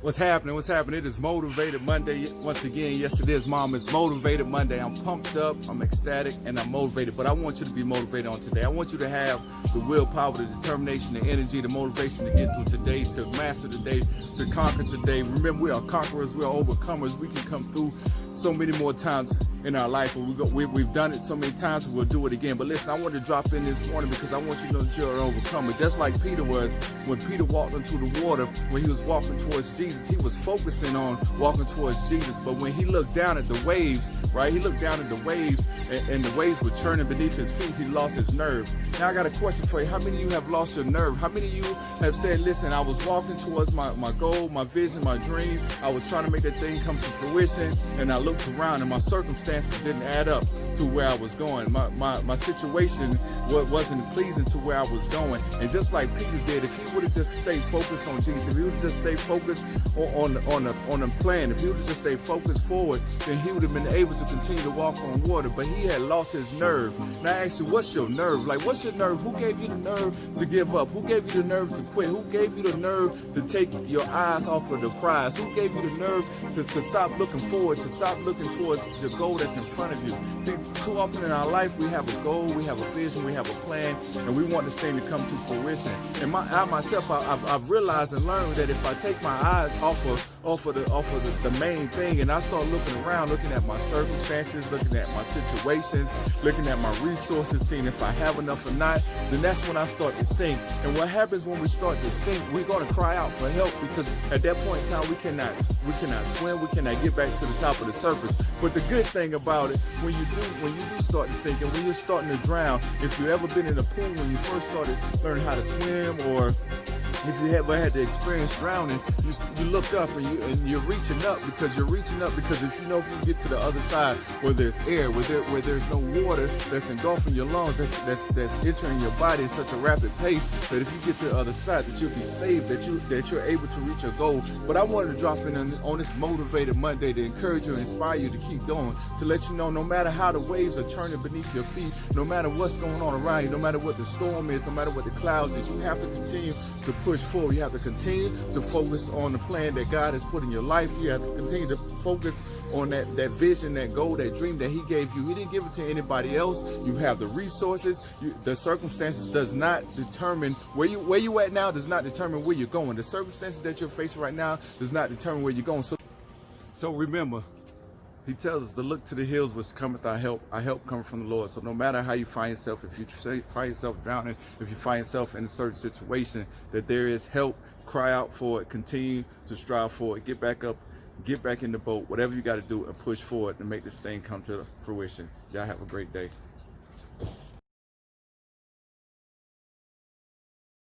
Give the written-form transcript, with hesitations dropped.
What's happening? What's happening? It is Motivated Monday. Once again, yes, it is, Mom. It's Motivated Monday. I'm pumped up, I'm ecstatic, and I'm motivated. But I want you to be motivated on today. I want you to have the willpower, the determination, the energy, the motivation to get through today, to master today, to conquer today. Remember, we are conquerors. We are overcomers. We can come through so many more times in our life. We've done it so many times, we'll do it again. But listen, I want to drop in this morning because I want you to know that you're an overcomer. Just like Peter was, when Peter walked into the water, when he was walking towards Jesus, he was focusing on walking towards Jesus. But when he looked down at the waves, right, he looked down at the waves and the waves were churning beneath his feet, he lost his nerve. Now I got a question for you. How many of you have lost your nerve? How many of you have said, listen, I was walking towards my goal, my vision, my dream. I was trying to make that thing come to fruition, and I looked around and my circumstances didn't add up to where I was going. My situation wasn't pleasing to where I was going. And just like Peter did, if he would have just stayed focused on Jesus, if he would have just stayed focused on a plan, if he would have just stayed focused forward, then he would have been able to continue to walk on water. But he had lost his nerve. Now I ask you, what's your nerve? Like, what's your nerve? Who gave you the nerve to give up? Who gave you the nerve to quit? Who gave you the nerve to take your eyes off of the prize? Who gave you the nerve to stop looking forward, to stop looking towards the goal that's in front of you? See, too often in our life, we have a goal, we have a vision, we have a plan, and we want this thing to come to fruition. And I myself, I've realized and learned that if I take my eyes off of the main thing, and I start looking around, looking at my circumstances, looking at my situations, looking at my resources, seeing if I have enough or not, then that's when I start to sink. And what happens when we start to sink, we're going to cry out for help, because at that point in time, we cannot swim, we cannot get back to the top of the surface. But the good thing about it, when you do start to sink, and when you're starting to drown, if you've ever been in a pool when you first started learning how to swim, or if you ever had the experience drowning, you look up and you're reaching up, because if you know, if you get to the other side where there's air, where there's no water that's engulfing your lungs, that's entering your body at such a rapid pace, that if you get to the other side, that you'll be saved, that you're able to reach your goal. But I wanted to drop in on this Motivated Monday to encourage you and inspire you to keep going, to let you know no matter how the waves are churning beneath your feet, no matter what's going on around you, no matter what the storm is, no matter what the clouds is, you have to continue to push forward. You have to continue to focus on the plan that God has put in your life. You have to continue to focus on that vision, that goal, that dream that he gave you. He didn't give it to anybody else. You have the resources. The circumstances does not determine where you at now, does not determine where you're going. The circumstances that you're facing right now does not determine where you're going. So remember, he tells us to look to the hills which cometh our help coming from the Lord. So no matter how you find yourself, if you find yourself drowning, if you find yourself in a certain situation, that there is help, cry out for it, continue to strive for it, get back up, get back in the boat, whatever you got to do, and push forward to make this thing come to fruition. Y'all have a great day.